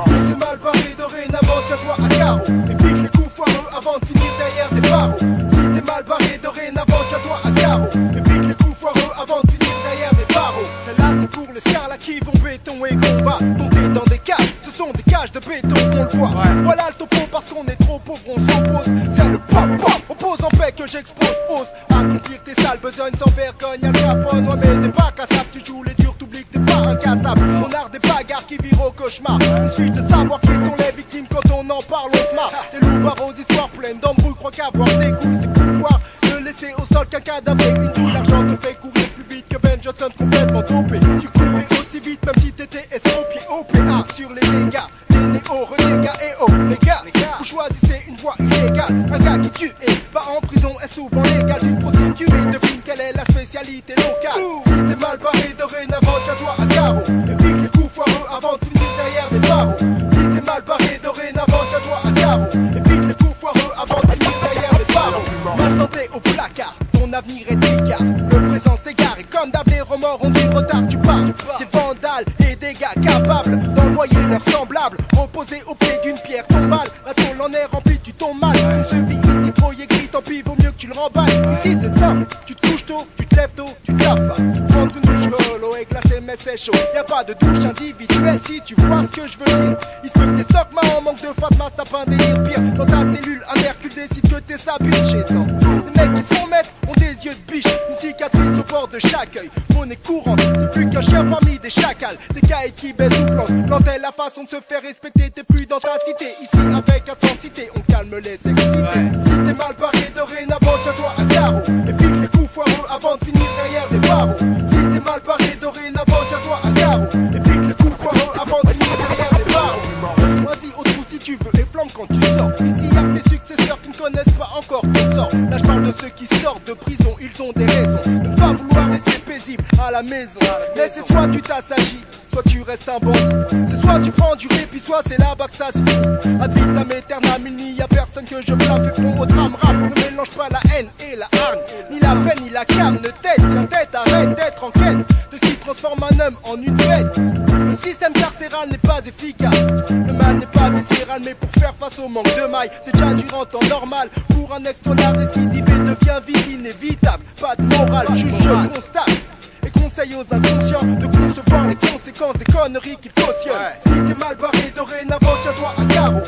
t'es mal barré dorénavant, tiens-toi à carreau. Évite les coups foireux avant de finir derrière des barreaux. Si t'es mal barré dorénavant, tiens-toi à carreau. Évite les coups foireux avant de finir derrière des barreaux. Celle-là c'est pour les scars là qui vont béton et qu'on va tomber dans des cages. Ce sont des cages de béton, on le voit. Voilà le topo parce qu'on est trop pauvre, on s'oppose. C'est le pop-pop, oppose en paix que j'expose. Ose accomplir tes sales besognes sans vergogne. Y'a le capone, ouais mais t'es pas cassable. Tu joues les durs, t'oublies que t'es pas incassable. Mon art des bagarres qui vire au cauchemar. Il suffit de savoir qui sont les victimes quand on en parle, on se marre. Des loups-barres aux histoires pleines d'embrouilles, croient qu'avoir des coups c'est pouvoir. Ne laisser au sol qu'un cadavre et une douille. L'argent te fait courir plus vite que Ben Johnson complètement dopé. Tu courais aussi vite même si t'étais estropié. OPA sur les dégâts, les néo-renégats et oh les gars, vous choisissez une voie illégale. Un gars qui tue et va en prison est souvent légal. Une prostituée devine quelle est la spécialité locale. Si t'es mal barré dorénavant, tiens-toi à carreau. Évite les coups foireux avant de finir derrière des barreaux. Si t'es mal barré dorénavant, tiens-toi à carreau. Évite les coups foireux avant de finir derrière des barreaux. Maintenant t'es au placard, ton avenir est tricard. Le présent s'égare et comme d'hab les remords ont du retard. Tu pars, des vandales et des gars capables d'envoyer leurs semblables reposer au pied d'une pierre tombale. La tôle en est remplie, tu tombes mal. On se vit ici trop écrit, tant pis vaut mieux que tu le remballes. Ici c'est simple, tu te couches tôt, tu te lèves tôt, tu te laves pas. Prendre une douche, l'eau est glacée mais c'est chaud. Y'a pas de douche individuelle si tu vois ce que je veux dire. Il se peut que tes stocks en manque de Fatmas, t'as un délire pire. Dans ta cellule, un Hercule décide que t'es sa bitch. Et non, les mecs qui se font mettre ont des yeux de biche. Une cicatrice au bord de chaque œil. Monnaie courante, plus qu'un chien parmi des chacals. Des cailles qui baissent ou plantent. Quand est la façon de se faire respecter, t'es plus dans ta cité. Ici avec intensité, on calme les excités. Si t'es mal barré dorénavant, tiens-toi à carreau. Évite les coups foireux avant de finir derrière des barreaux. Si t'es mal barré dorénavant, tiens-toi à carreau. Évite les coups foireux avant de finir derrière des barreaux. Vas-y au trou si tu veux et flamme quand tu sors. Ici y'a que tes successeurs qui ne connaissent pas encore ton sort. Là je parle de ceux qui sortent de prison, ils ont des raisons de ne pas vouloir rester paisible à la maison. Mais c'est soit tu t'assagis, soit tu restes un bandit. C'est soit tu prends du répit, soit c'est là-bas que ça se finit. Ad vitam aeternam, il n'y a personne que je blâme. Fais front au drame-ram, ne mélange pas la haine et la hargne. Ni la peine, ni la calme, ne tête, tiens tête, arrête d'être en quête de ce qui transforme un homme en une bête. Le système carcéral n'est pas efficace. Le mal n'est pas viscéral, mais pour faire face au manque de mailles, c'est déjà du en temps normal. Pour un ex-ton, la récidive devient vite inévitable. Pas de morale, je constate. Et conseille aux inconscients de concevoir les conséquences des conneries qu'ils cautionnent. Si t'es mal barré dorénavant, tiens-toi à carreau.